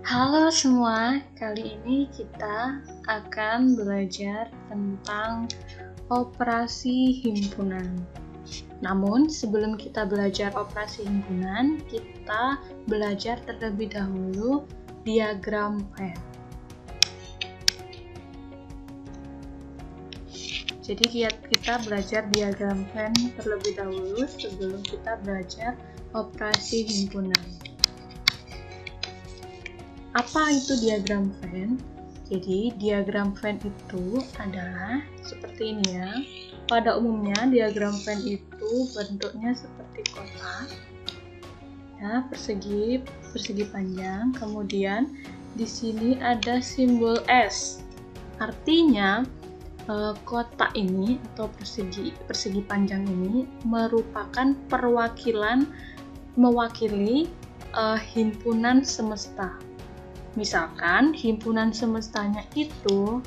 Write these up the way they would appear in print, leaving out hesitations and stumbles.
Halo semua, kali ini kita akan belajar tentang operasi himpunan. Namun, sebelum kita belajar operasi himpunan, kita belajar terlebih dahulu diagram Venn. Jadi kita belajar diagram Venn terlebih dahulu sebelum kita belajar operasi himpunan. Apa itu diagram Venn? Jadi diagram Venn itu adalah seperti ini ya. Pada umumnya diagram Venn itu bentuknya seperti kotak, ya, persegi panjang. Kemudian di sini ada simbol S. Artinya kotak ini atau persegi panjang ini merupakan mewakili himpunan semesta. Misalkan himpunan semestanya itu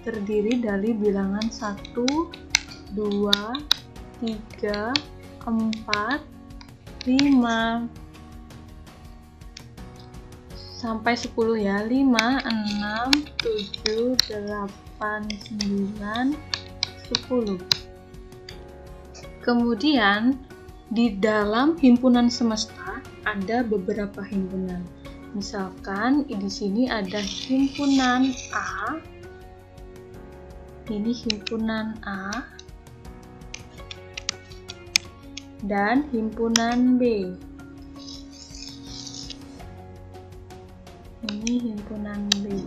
terdiri dari bilangan 1, 2, 3, 4, 5 sampai 10 ya. 5, 6, 7, 8, 9, 10. Kemudian di dalam himpunan semesta ada beberapa himpunan. Misalkan di sini ada himpunan A, ini himpunan A, dan himpunan B. Ini himpunan B.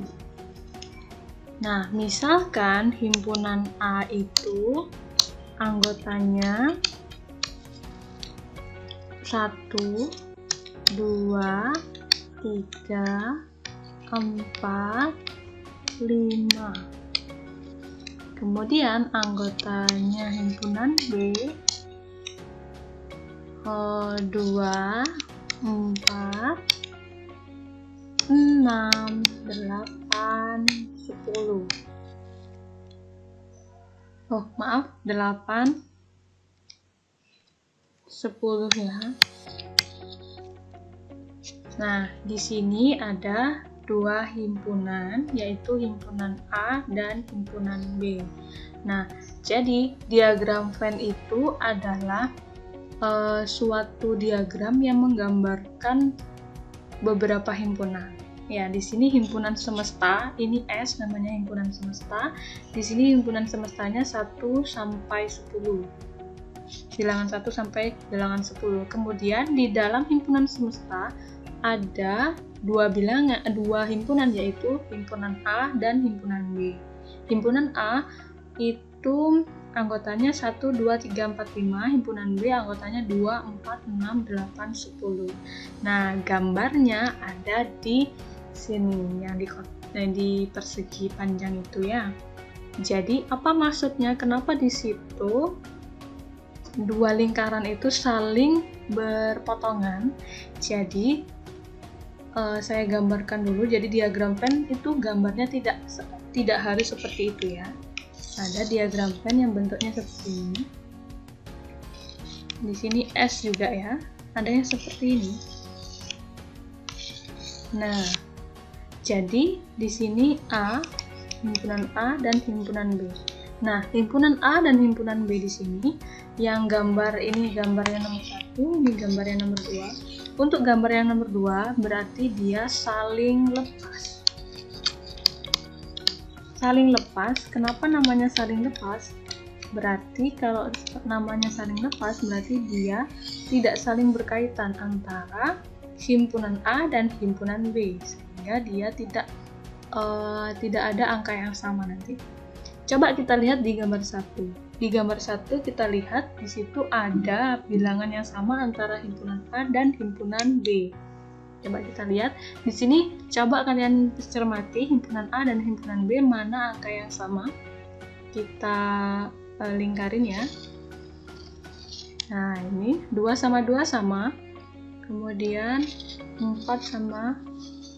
Nah, misalkan himpunan A itu anggotanya 1, 2, 3, 4, 5. Kemudian anggotanya himpunan B 2, 4, 6, 8, 10. Oh, maaf, 8, 10 ya. Nah, di sini ada dua himpunan, yaitu himpunan A dan himpunan B. Nah, jadi diagram Venn itu adalah suatu diagram yang menggambarkan beberapa himpunan. Ya, di sini himpunan semesta, ini S namanya himpunan semesta. Di sini himpunan semestanya 1 sampai 10. Bilangan 1 sampai bilangan 10. Kemudian di dalam himpunan semesta ada dua himpunan, yaitu himpunan A dan himpunan B. Himpunan A itu anggotanya 1, 2, 3, 4, 5. Himpunan B anggotanya 2, 4, 6, 8, 10. Nah, gambarnya ada di sini yang di persegi panjang itu ya. Jadi apa maksudnya? Kenapa di situ dua lingkaran itu saling berpotongan? Jadi saya gambarkan dulu. Jadi diagram Venn itu gambarnya tidak harus seperti itu ya. Ada diagram Venn yang bentuknya seperti ini. Di sini S juga ya. Adanya seperti ini. Nah, jadi di sini himpunan A dan himpunan B. Nah, himpunan A dan himpunan B di sini, yang gambar ini gambarnya nomor 1, ini gambarnya nomor 2. Untuk gambar yang nomor 2 berarti dia saling lepas. Saling lepas, kenapa namanya saling lepas? Berarti kalau namanya saling lepas berarti dia tidak saling berkaitan antara himpunan A dan himpunan B, sehingga dia tidak ada angka yang sama nanti. Coba kita lihat di gambar 1. Di gambar 1 kita lihat di situ ada bilangan yang sama antara himpunan A dan himpunan B. Coba kita lihat di sini, coba kalian cermati himpunan A dan himpunan B mana angka yang sama. Kita lingkarin ya. Nah, ini 2 sama 2 sama. Kemudian 4 sama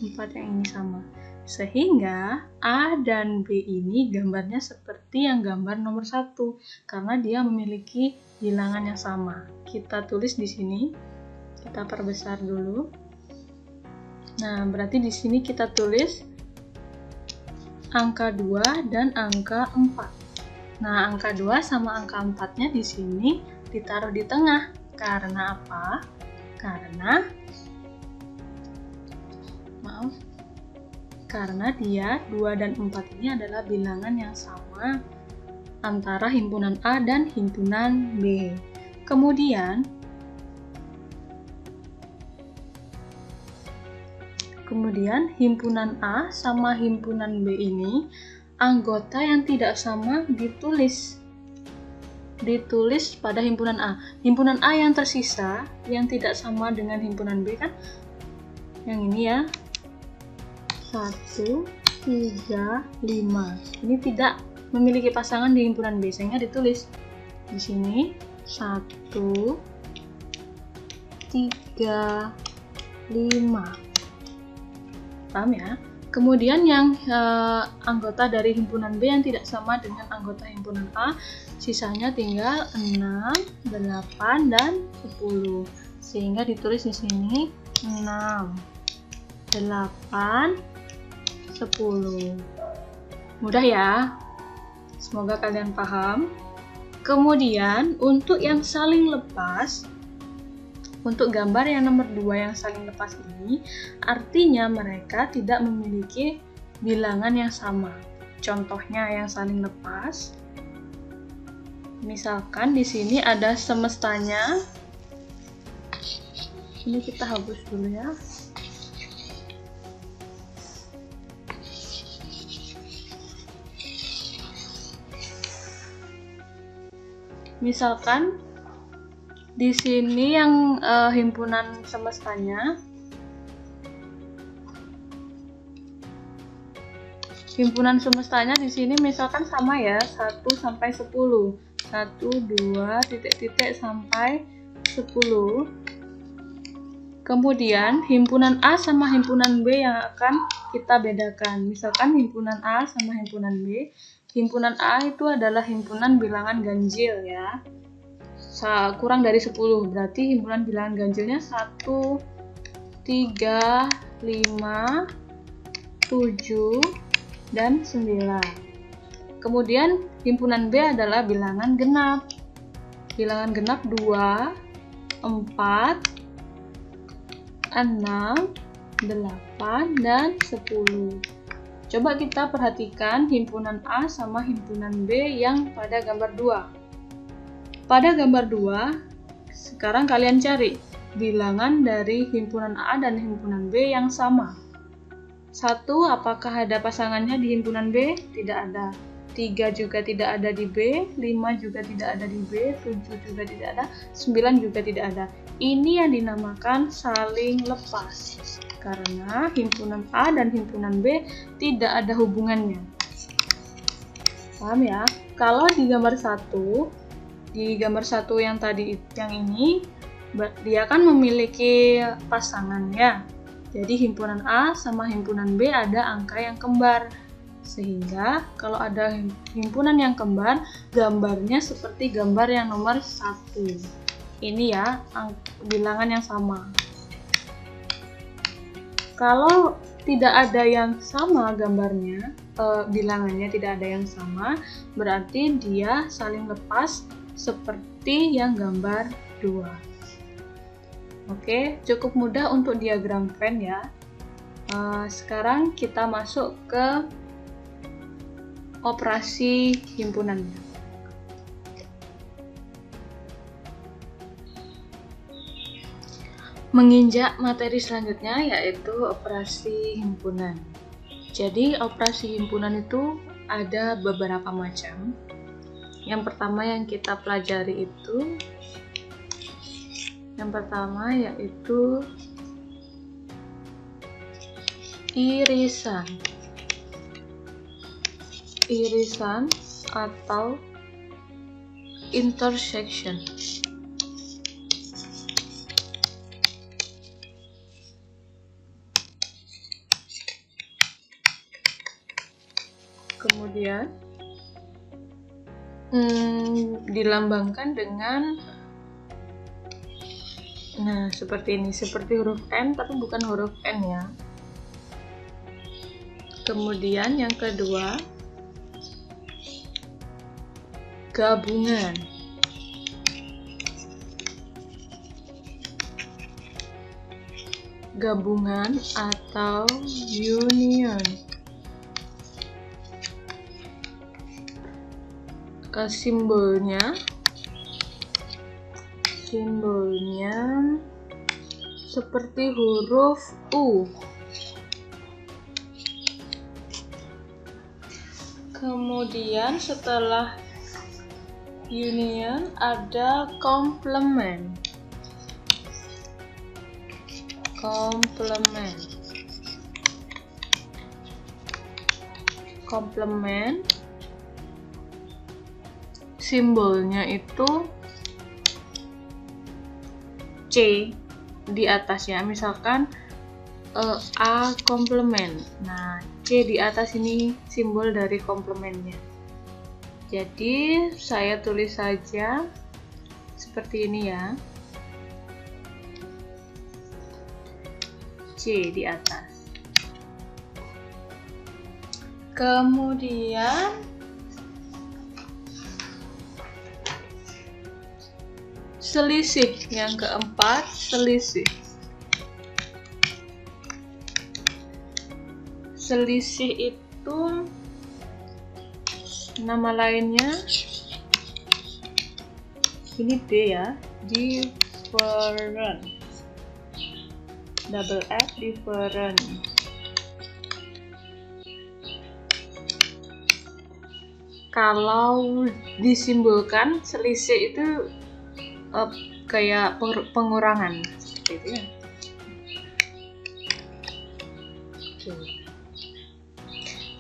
4 yang ini sama. Sehingga A dan B ini gambarnya seperti yang gambar nomor 1 karena dia memiliki bilangan yang sama. Kita tulis di sini, kita perbesar dulu. Nah, berarti di sini kita tulis angka 2 dan angka 4. Nah, angka 2 sama angka 4-nya di sini ditaruh di tengah. Karena apa? Karena dia 2 dan 4 ini adalah bilangan yang sama antara himpunan A dan himpunan B. Kemudian himpunan A sama himpunan B ini anggota yang tidak sama ditulis pada himpunan A. Himpunan A yang tersisa yang tidak sama dengan himpunan B kan yang ini ya, 1, 3, 5. Ini tidak memiliki pasangan di himpunan B, sehingga ditulis di sini 1, 3, 5. Paham ya? Kemudian yang anggota dari himpunan B yang tidak sama dengan anggota himpunan A, sisanya tinggal 6, 8, dan 10. Sehingga ditulis di sini 6, 8, 10. Mudah ya? Semoga kalian paham. Kemudian untuk yang saling lepas, untuk gambar yang nomor 2 yang saling lepas ini, artinya mereka tidak memiliki bilangan yang sama. Contohnya yang saling lepas, misalkan di sini ada semestanya. Ini kita hapus dulu ya. Misalkan di sini yang himpunan semestanya, di sini misalkan sama ya, 1 sampai 10. 1, 2, titik-titik sampai 10. Kemudian himpunan A sama himpunan B yang akan kita bedakan. Misalkan himpunan A sama himpunan B. Himpunan A itu adalah himpunan bilangan ganjil ya. Kurang dari 10, berarti himpunan bilangan ganjilnya 1, 3, 5, 7, dan 9. Kemudian himpunan B adalah bilangan genap. Bilangan genap 2, 4, 6, 8, dan 10. Coba kita perhatikan himpunan A sama himpunan B yang pada gambar 2. Pada gambar 2, sekarang kalian cari bilangan dari himpunan A dan himpunan B yang sama. 1, apakah ada pasangannya di himpunan B? Tidak ada. 3 juga tidak ada di B, 5 juga tidak ada di B, 7 juga tidak ada, 9 juga tidak ada. Ini yang dinamakan saling lepas. Karena himpunan A dan himpunan B tidak ada hubungannya. Paham ya? Kalau di gambar 1, yang tadi yang ini dia kan memiliki pasangan ya. Jadi himpunan A sama himpunan B ada angka yang kembar. Sehingga kalau ada himpunan yang kembar, gambarnya seperti gambar yang nomor 1. Ini ya, bilangan yang sama. Kalau tidak ada yang sama gambarnya, bilangannya tidak ada yang sama, berarti dia saling lepas seperti yang gambar 2. Oke, cukup mudah untuk diagram Venn ya. Sekarang kita masuk ke operasi himpunannya. Menginjak materi selanjutnya yaitu operasi himpunan. Jadi operasi himpunan itu ada beberapa macam. Yang pertama yang kita pelajari itu, yaitu irisan. Irisan atau intersection. Kemudian dilambangkan dengan seperti ini, seperti huruf N tapi bukan huruf N ya. Kemudian yang kedua, gabungan. Gabungan atau union. Simbolnya seperti huruf U. Kemudian setelah union ada complement. Complement simbolnya itu C di atasnya, misalkan A komplement. Nah, C di atas ini simbol dari komplementnya. Jadi saya tulis saja seperti ini ya, C di atas. Kemudian selisih, yang keempat selisih. Selisih itu nama lainnya ini D ya, different, double F, different. Kalau disimbolkan selisih itu kayak pengurangan seperti itu ya.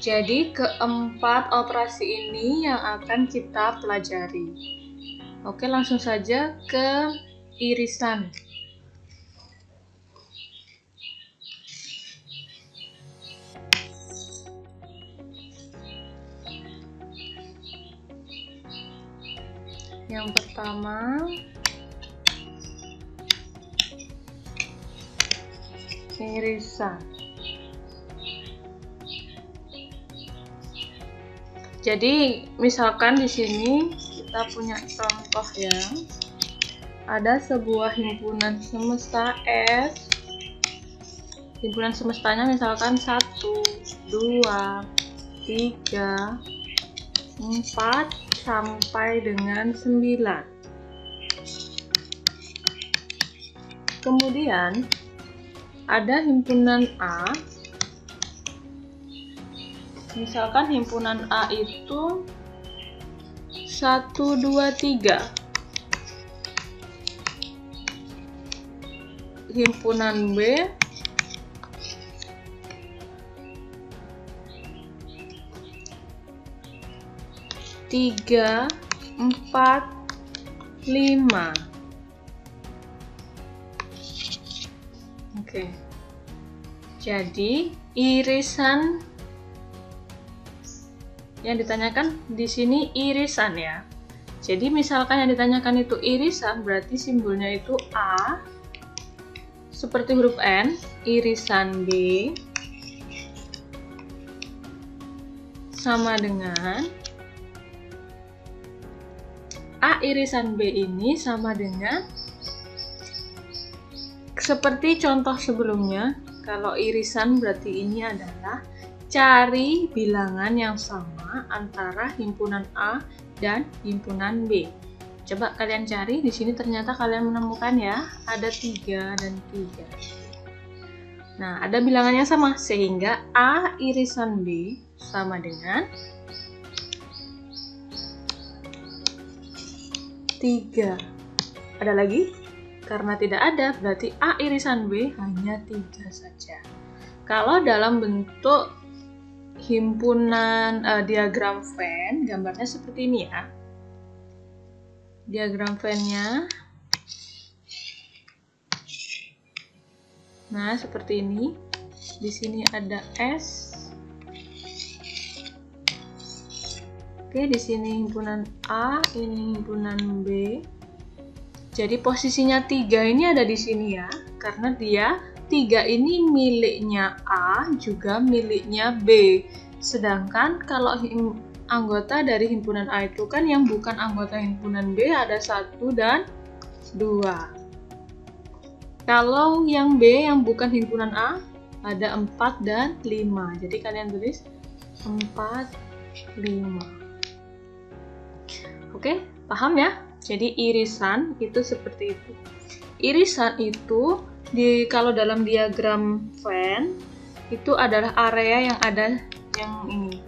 Jadi keempat operasi ini yang akan kita pelajari. Oke, langsung saja ke irisan. Yang pertama, irisan. Jadi misalkan di sini kita punya contoh ya, ada sebuah himpunan semesta S. Himpunan semestanya misalkan 1, 2, 3, 4 sampai dengan 9. Kemudian ada himpunan A. Misalkan himpunan A itu 1, 2, 3. Himpunan B 3, 4, 5. Oke. Jadi irisan yang ditanyakan di sini irisan ya. Jadi misalkan yang ditanyakan itu irisan, berarti simbolnya itu A seperti huruf N, irisan B sama dengan A irisan B ini sama dengan seperti contoh sebelumnya. Kalau irisan berarti ini adalah cari bilangan yang sama antara himpunan A dan himpunan B. Coba kalian cari, di sini ternyata kalian menemukan ya, ada 3 dan 3. Nah, ada bilangannya sama, sehingga A irisan B sama dengan 3. Ada lagi? Karena tidak ada, berarti A irisan B hanya 3 saja. Kalau dalam bentuk himpunan diagram Venn, gambarnya seperti ini ya. Diagram Venn-nya. Nah, seperti ini. Di sini ada S. Oke, di sini himpunan A, ini himpunan B. Jadi posisinya 3 ini ada di sini ya, karena dia 3 ini miliknya A juga miliknya B. Sedangkan kalau anggota dari himpunan A itu kan yang bukan anggota himpunan B ada 1 dan 2. Kalau yang B yang bukan himpunan A ada 4 dan 5. Jadi kalian tulis 4, 5. Oke, paham ya? Jadi irisan itu seperti itu. Irisan itu kalau dalam diagram Venn itu adalah area yang ada yang ini,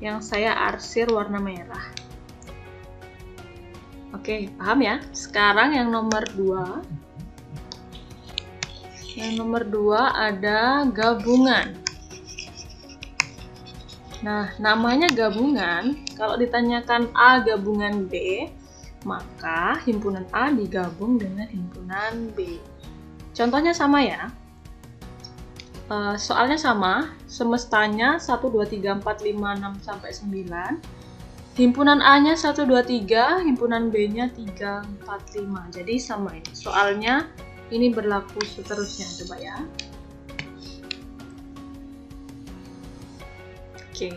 yang saya arsir warna merah. Oke, paham ya? Sekarang yang nomor 2. Yang nomor 2 ada gabungan. Nah, namanya gabungan, kalau ditanyakan A gabungan B, maka himpunan A digabung dengan himpunan B. Contohnya sama ya. Soalnya sama, semestanya 1, 2, 3, 4, 5, 6, sampai 9. Himpunan A-nya 1, 2, 3, himpunan B-nya 3, 4, 5. Jadi sama ini. Soalnya ini berlaku seterusnya, coba ya. Oke.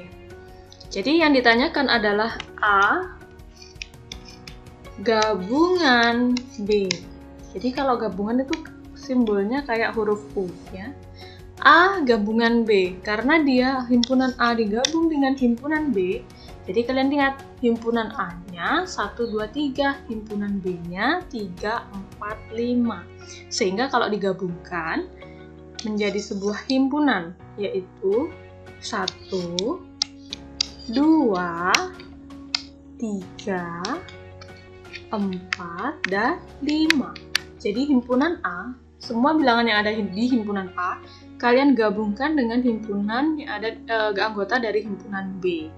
Jadi yang ditanyakan adalah A gabungan B. Jadi kalau gabungan itu simbolnya kayak huruf U ya. A gabungan B, karena dia himpunan A digabung dengan himpunan B. Jadi kalian lihat himpunan A-nya 1, 2, 3, himpunan B-nya 3, 4, 5. Sehingga kalau digabungkan menjadi sebuah himpunan, yaitu 1, 2, 3, 4, dan 5. Jadi himpunan A, semua bilangan yang ada di himpunan A, kalian gabungkan dengan himpunan yang ada anggota dari himpunan B.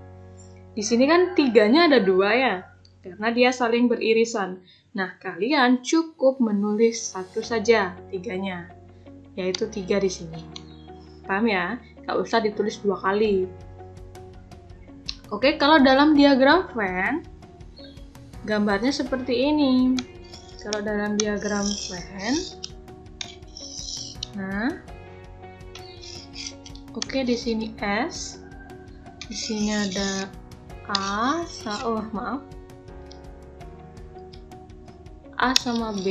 Di sini kan 3-nya ada 2 ya, karena dia saling beririsan. Nah, kalian cukup menulis 1 saja 3-nya, yaitu 3 di sini. Paham ya? Nggak usah ditulis 2 kali. Oke, kalau dalam diagram Venn, gambarnya seperti ini. Kalau dalam diagram Venn, nah, oke di sini S, di sini ada A, A sama B,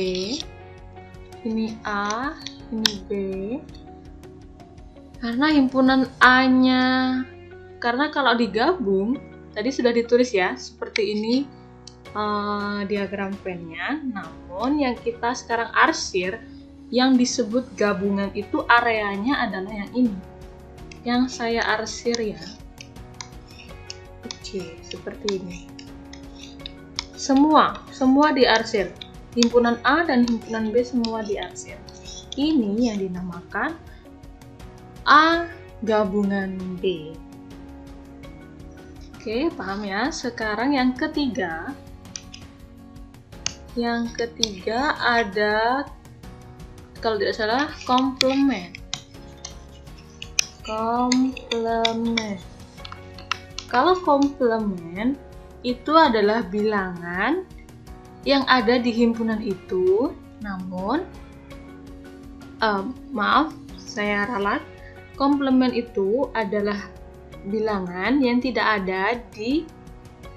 ini A, ini B. Karena himpunan A-nya, karena kalau digabung, tadi sudah ditulis ya, seperti ini diagram Venn-nya. Namun yang kita sekarang arsir, yang disebut gabungan itu areanya adalah yang ini. Yang saya arsir ya. Oke, seperti ini. Semua diarsir. Himpunan A dan himpunan B semua diarsir. Ini yang dinamakan A gabungan B. Oke, paham ya? Sekarang yang ketiga. Yang ketiga ada, kalau tidak salah, komplement. Kalau komplement itu adalah bilangan yang ada di himpunan itu, namun maaf, saya ralat. Komplement itu adalah bilangan yang tidak ada di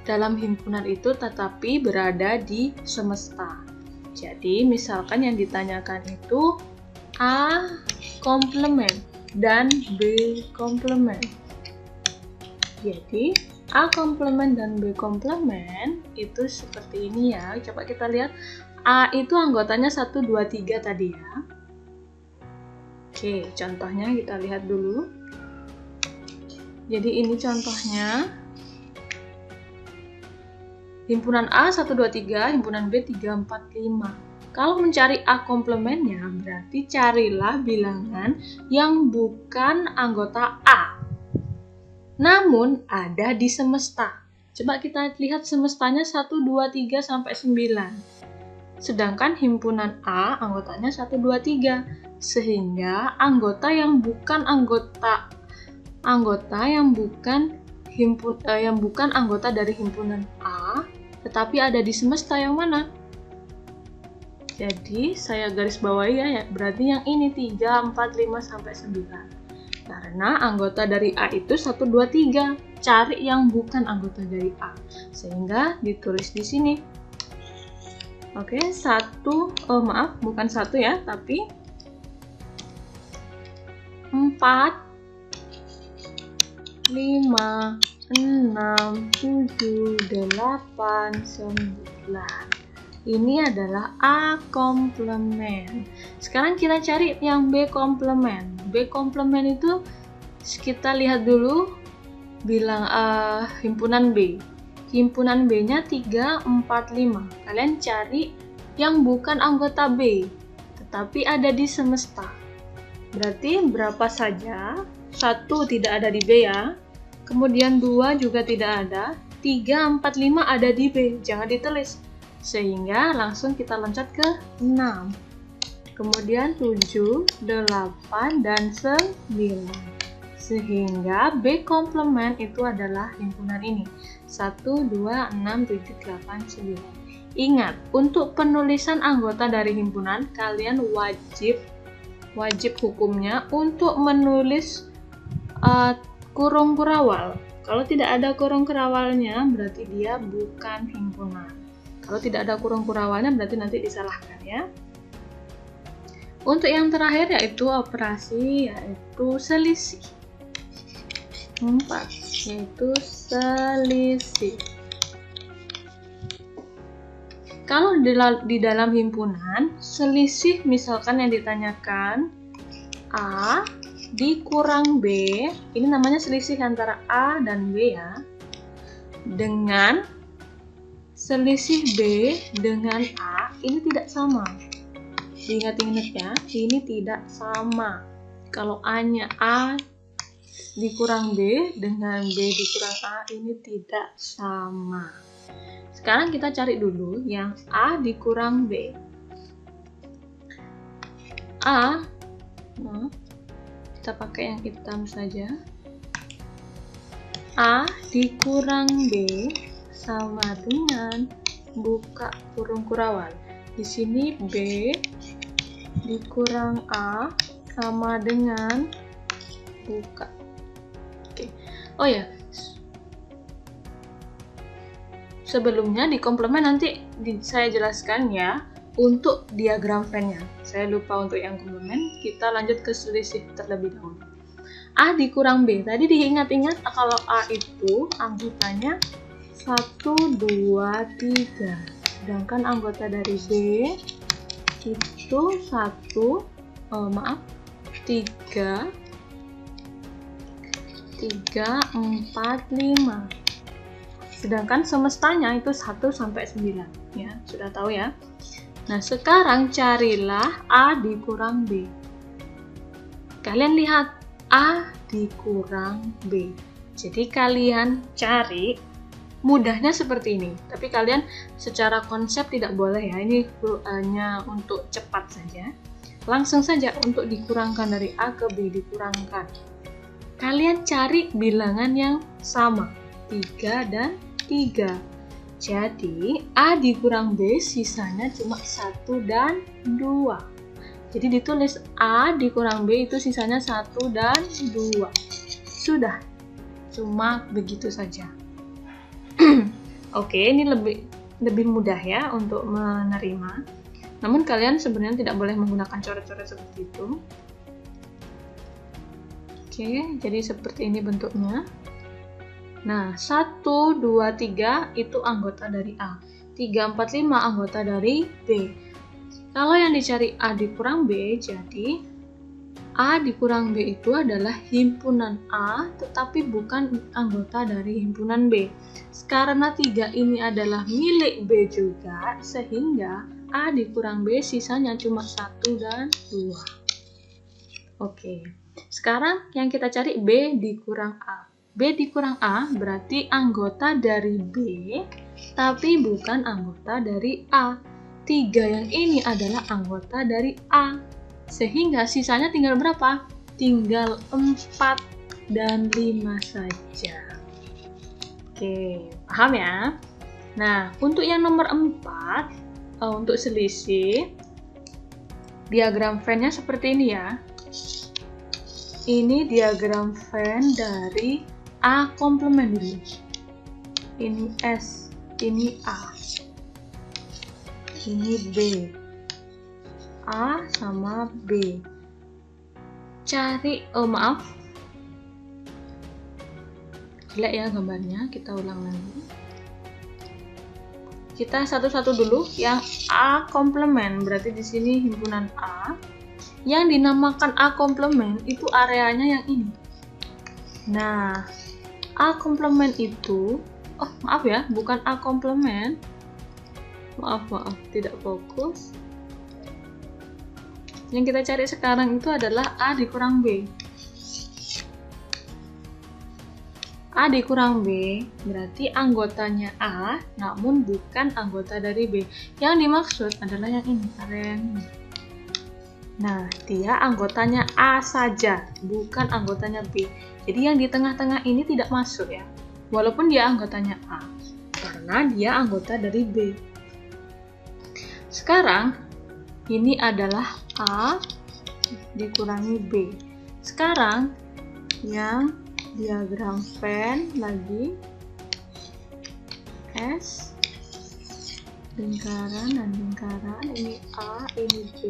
dalam himpunan itu, tetapi berada di semesta. Jadi, misalkan yang ditanyakan itu A komplement dan B komplement. Jadi, A komplement dan B komplement itu seperti ini ya. Coba kita lihat. A itu anggotanya 1, 2, 3 tadi ya. Oke, contohnya kita lihat dulu. Jadi ini contohnya. Himpunan A 1, 2, 3, himpunan B 3, 4, 5. Kalau mencari A komplementnya, berarti carilah bilangan yang bukan anggota A, namun ada di semesta. Coba kita lihat semestanya 1, 2, 3, sampai 9. Sedangkan himpunan A anggotanya 1, 2, 3. Sehingga anggota yang bukan anggota dari himpunan A, tetapi ada di semesta yang mana? Jadi saya garis bawahi ya, berarti yang ini 3, 4, 5, sampai 9. Karena anggota dari A itu 1, 2, 3. Cari yang bukan anggota dari A. Sehingga ditulis di sini. Oke, maaf, bukan 1 ya, tapi 4, 5, 6, 7, 8, 9. Ini adalah A komplement. Sekarang kita cari yang B komplement. B komplement itu kita lihat dulu bilang himpunan B. Himpunan B-nya 3, 4, 5. Kalian cari yang bukan anggota B, tetapi ada di semesta. Berarti berapa saja? 1 tidak ada di B ya. Kemudian 2 juga tidak ada. 3, 4, 5 ada di B. Jangan ditulis. Sehingga langsung kita loncat ke 6. Kemudian 7, 8, dan 9. Sehingga B komplement itu adalah himpunan ini. 1, 2, 6, 7, 8, 9. Ingat, untuk penulisan anggota dari himpunan, kalian wajib hukumnya untuk menulis kurung kurawal. Kalau tidak ada kurung kurawalnya, berarti dia bukan himpunan. Kalau tidak ada kurung kurawalnya, berarti nanti disalahkan ya. Untuk yang terakhir yaitu operasi, yaitu selisih. 4, yaitu selisih. Kalau di dalam himpunan, selisih misalkan yang ditanyakan A dikurang B, ini namanya selisih antara A dan B ya, dengan selisih B dengan A, ini tidak sama. Diingat-ingat ya, ini tidak sama. Kalau A-nya A dikurang B dengan B dikurang A, ini tidak sama. Sekarang kita cari dulu yang A dikurang B. A, kita pakai yang hitam saja. A dikurang B sama dengan buka kurung kurawal. Di sini B dikurang A sama dengan buka. Oke. Oh ya. Sebelumnya di komplement nanti saya jelaskan ya untuk diagram Venn-nya. Saya lupa untuk yang komplement, kita lanjut ke selisih terlebih dahulu. A dikurang B. Tadi diingat-ingat kalau A itu anggotanya 1, 2, 3. Sedangkan anggota dari B itu 3, 4, 5. Sedangkan semestanya itu 1 sampai 9. Ya, sudah tahu ya. Nah, sekarang carilah A dikurang B. Kalian lihat A dikurang B. Jadi kalian cari mudahnya seperti ini, tapi kalian secara konsep tidak boleh ya, ini hanya untuk cepat saja. Langsung saja untuk dikurangkan dari A ke B dikurangkan. Kalian cari bilangan yang sama, 3 dan 3. Jadi A dikurang B sisanya cuma 1 dan 2. Jadi ditulis A dikurang B itu sisanya 1 dan 2. Sudah, cuma begitu saja. Oke, ini lebih mudah ya untuk menerima. Namun kalian sebenarnya tidak boleh menggunakan coret-coret seperti itu. Oke, jadi seperti ini bentuknya. Nah, 1, 2, 3 itu anggota dari A. 3, 4, 5 anggota dari B. Kalau yang dicari A dikurang B, jadi A dikurang B itu adalah himpunan A, tetapi bukan anggota dari himpunan B. Karena 3 ini adalah milik B juga, sehingga A dikurang B sisanya cuma 1 dan 2. Oke, sekarang yang kita cari B dikurang A. B dikurang A berarti anggota dari B, tapi bukan anggota dari A. 3 yang ini adalah anggota dari A. Sehingga sisanya tinggal berapa? Tinggal 4 dan 5 saja. Oke, paham ya? Nah, untuk yang nomor 4, untuk selisih, diagram Venn-nya seperti ini ya. Ini diagram Venn dari A komplement dulu. Ini S, ini A, ini B. A sama B. Cari, jelek ya gambarnya, kita ulang lagi. Kita satu-satu dulu. Yang A komplement berarti di sini himpunan A. Yang dinamakan A komplement itu areanya yang ini. Nah, A komplement itu, maaf ya, bukan A komplement. Maaf, tidak fokus. Yang kita cari sekarang itu adalah A dikurang B. A dikurang B berarti anggotanya A, namun bukan anggota dari B. Yang dimaksud adalah yang ini, area yang ini. Nah, dia anggotanya A saja, bukan anggotanya B. Jadi yang di tengah-tengah ini tidak masuk ya, walaupun dia anggotanya A, karena dia anggota dari B. Sekarang, ini adalah A dikurangi B. Sekarang, yang diagram Venn lagi S, lingkaran dan lingkaran, ini A, ini B.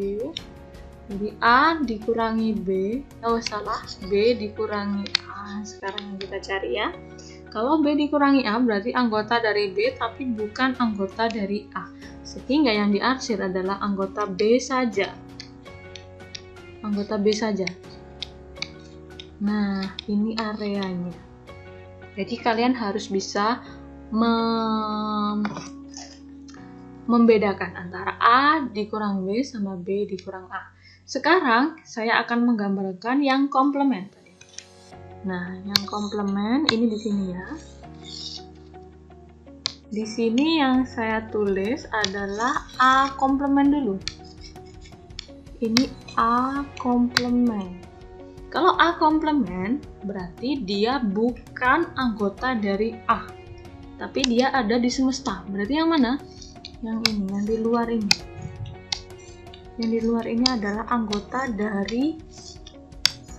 Jadi A dikurangi B, B dikurangi A. Sekarang yang kita cari ya. Kalau B dikurangi A berarti anggota dari B tapi bukan anggota dari A. Sehingga yang diarsir adalah anggota B saja. Anggota B saja. Nah, ini areanya. Jadi kalian harus bisa membedakan antara A dikurang B sama B dikurang A. Sekarang saya akan menggambarkan yang komplement. Nah, yang komplement ini di sini ya. Di sini yang saya tulis adalah A komplement dulu. Ini A komplement. Kalau A komplement berarti dia bukan anggota dari A, tapi dia ada di semesta. Berarti yang mana? Yang ini, yang di luar ini. Yang di luar ini adalah anggota dari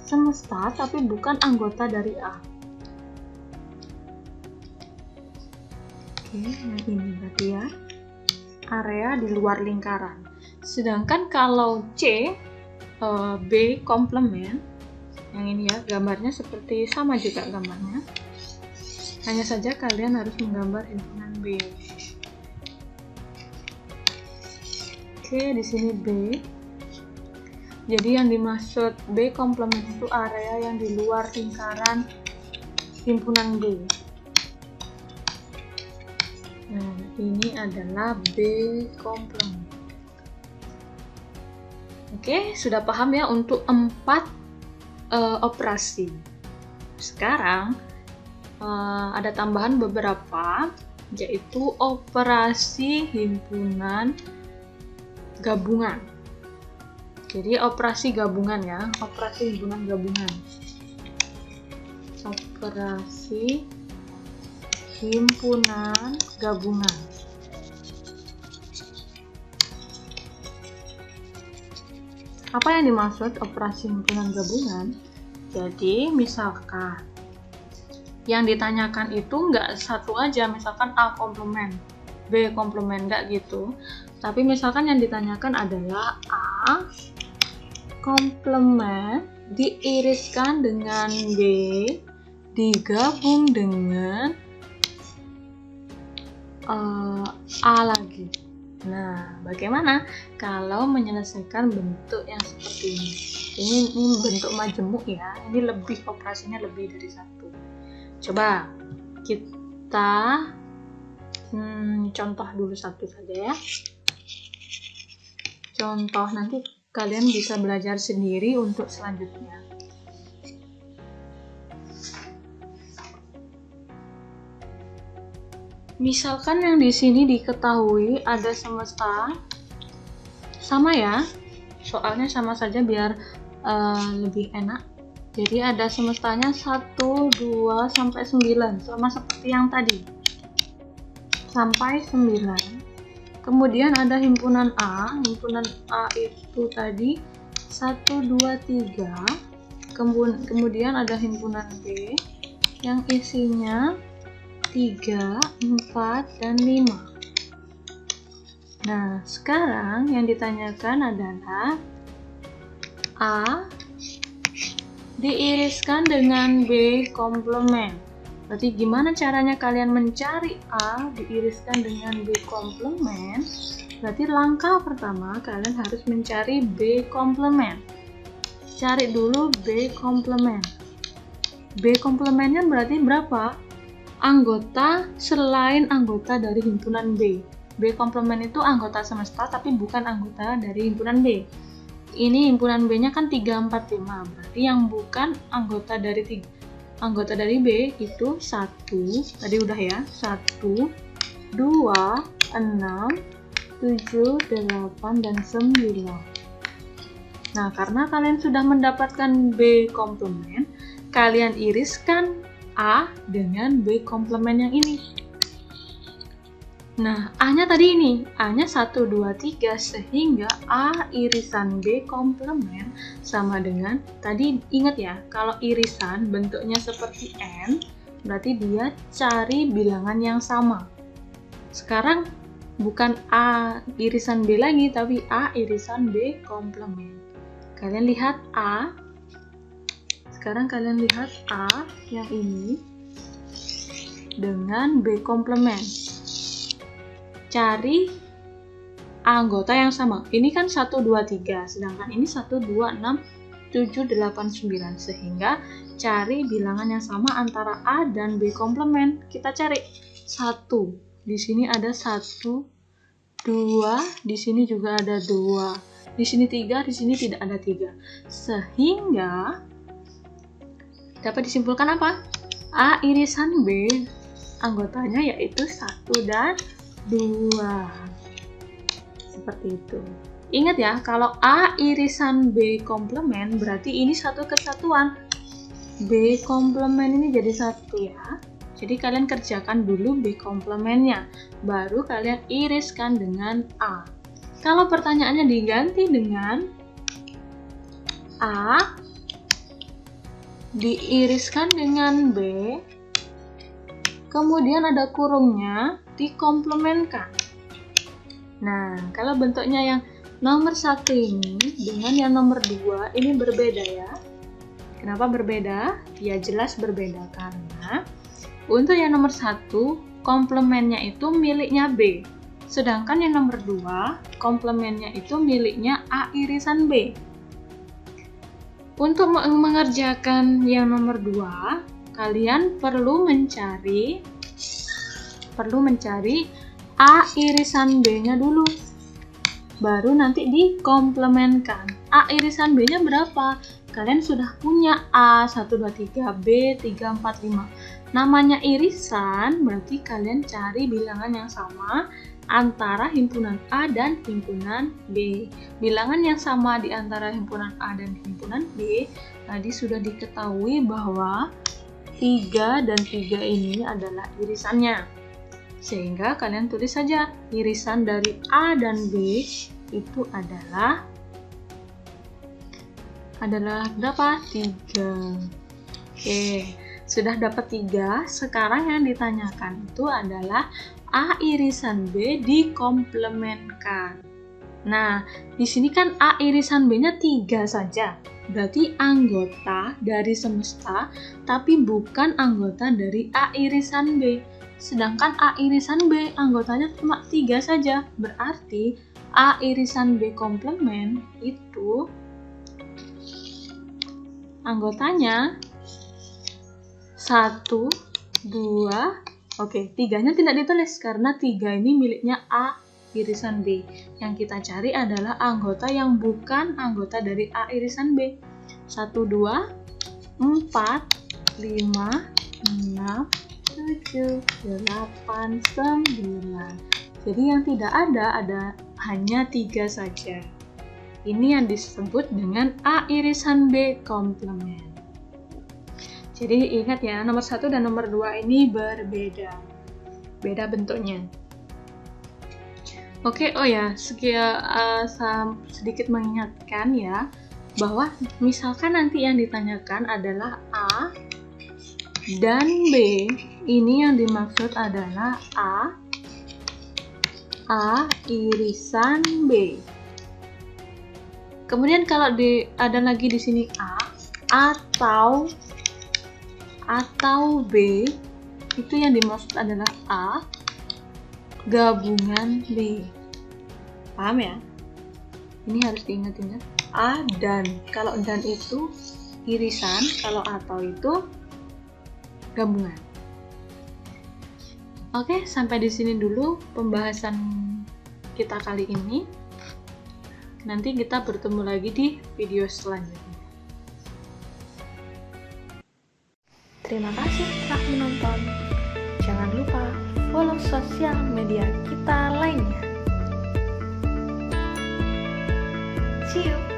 semesta, tapi bukan anggota dari A. Oke, yang ini berarti ya, area di luar lingkaran. Sedangkan kalau C, B komplement, yang ini ya, gambarnya seperti sama juga gambarnya. Hanya saja kalian harus menggambar himpunan B. Oke, di sini B. Jadi yang dimaksud B komplement itu area yang di luar lingkaran himpunan B. Nah, ini adalah B komplement. Oke, sudah paham ya untuk 4 operasi. Sekarang ada tambahan beberapa, yaitu operasi himpunan gabungan. Jadi operasi gabungan ya, operasi himpunan gabungan. Operasi himpunan gabungan. Apa yang dimaksud operasi himpunan gabungan? Jadi, misalkan yang ditanyakan itu nggak satu aja, misalkan A komplement, B komplement, nggak gitu. Tapi misalkan yang ditanyakan adalah A komplement diiriskan dengan B, digabung dengan A lagi. Nah, bagaimana kalau menyelesaikan bentuk yang seperti ini? Ini bentuk majemuk ya, ini lebih, operasinya lebih dari satu. Coba kita contoh dulu satu saja ya. Contoh, nanti kalian bisa belajar sendiri untuk selanjutnya. Misalkan yang di sini diketahui ada semesta, sama ya, soalnya sama saja biar lebih enak. Jadi ada semestanya 1, 2, sampai 9, sama seperti yang tadi. Sampai 9. Kemudian ada himpunan A. Himpunan A itu tadi 1, 2, 3. Kemudian ada himpunan B yang isinya 3, 4, dan 5. Nah, sekarang yang ditanyakan adalah A diiriskan dengan B komplement. Berarti gimana caranya kalian mencari A diiriskan dengan B komplement? Berarti langkah pertama kalian harus mencari B komplement. Cari dulu B komplement. B komplementnya berarti berapa? Anggota selain anggota dari himpunan B. B komplement itu anggota semesta tapi bukan anggota dari himpunan B. Ini himpunan B-nya kan 3, 4, 5. Berarti yang bukan anggota dari B itu 1. Tadi udah ya. 1, 2, 6, 7, 8, dan 9. Nah, karena kalian sudah mendapatkan B komplement, kalian iriskan A dengan B komplement yang ini. Nah, A-nya tadi ini, A-nya 1, 2, 3, sehingga A irisan B komplement sama dengan, tadi ingat ya, kalau irisan bentuknya seperti N, berarti dia cari bilangan yang sama. Sekarang bukan A irisan B lagi, tapi A irisan B komplement. Kalian lihat A, sekarang kalian lihat A yang ini dengan B komplement. Cari anggota yang sama. Ini kan 1, 2, 3, sedangkan ini 1, 2, 6, 7, 8, 9. Sehingga cari bilangan yang sama antara A dan B komplement. Kita cari 1. Di sini ada 1, 2, di sini juga ada 2. Di sini 3, di sini tidak ada 3. Sehingga dapat disimpulkan apa? A irisan B anggotanya yaitu 1 dan 2. Seperti itu. Ingat ya, kalau A irisan B komplement berarti ini satu kesatuan. B komplement ini jadi 1 ya. Jadi kalian kerjakan dulu B komplementnya, baru kalian iriskan dengan A. Kalau pertanyaannya diganti dengan A diiriskan dengan B, kemudian ada kurungnya, dikomplementkan. Nah, kalau bentuknya yang nomor 1 ini dengan yang nomor 2 ini berbeda ya. Kenapa berbeda? Ya jelas berbeda karena untuk yang nomor 1 komplementnya itu miliknya B. Sedangkan yang nomor 2 komplementnya itu miliknya A irisan B. Untuk mengerjakan yang nomor 2, kalian perlu mencari A irisan B-nya dulu. Baru nanti dikomplementkan. A irisan B-nya berapa? Kalian sudah punya A 1, 2, 3, B 3, 4, 5. Namanya irisan, berarti kalian cari bilangan yang sama antara himpunan A dan himpunan B. Bilangan yang sama di antara himpunan A dan himpunan B tadi sudah diketahui bahwa 3 dan 3 ini adalah irisannya. Sehingga kalian tulis saja irisan dari A dan B itu adalah berapa? 3. Oke, sudah dapat 3. Sekarang yang ditanyakan itu adalah A irisan B dikomplementkan. Nah, di sini kan A irisan B-nya 3 saja. Berarti anggota dari semesta, tapi bukan anggota dari A irisan B. Sedangkan A irisan B anggotanya cuma 3 saja. Berarti A irisan B komplement itu anggotanya 1, 2, oke, 3-nya tidak ditulis karena 3 ini miliknya A irisan B. Yang kita cari adalah anggota yang bukan anggota dari A irisan B. 1, 2, 4, 5, 6, 7, 8, 9. Jadi yang tidak ada hanya 3 saja. Ini yang disebut dengan A irisan B komplement. Jadi ingat ya, nomor 1 dan nomor 2 ini berbeda. Beda bentuknya. Oke, oh ya, sedikit mengingatkan ya, bahwa misalkan nanti yang ditanyakan adalah A dan B, ini yang dimaksud adalah A irisan B. Kemudian kalau ada lagi di sini A atau B, itu yang dimaksud adalah A gabungan B. Paham ya? Ini harus diingat-ingat. A dan. Kalau dan itu irisan, kalau atau itu gabungan. Oke, sampai di sini dulu pembahasan kita kali ini. Nanti kita bertemu lagi di video selanjutnya. Terima kasih telah menonton. Jangan lupa follow sosial media kita lainnya. See you!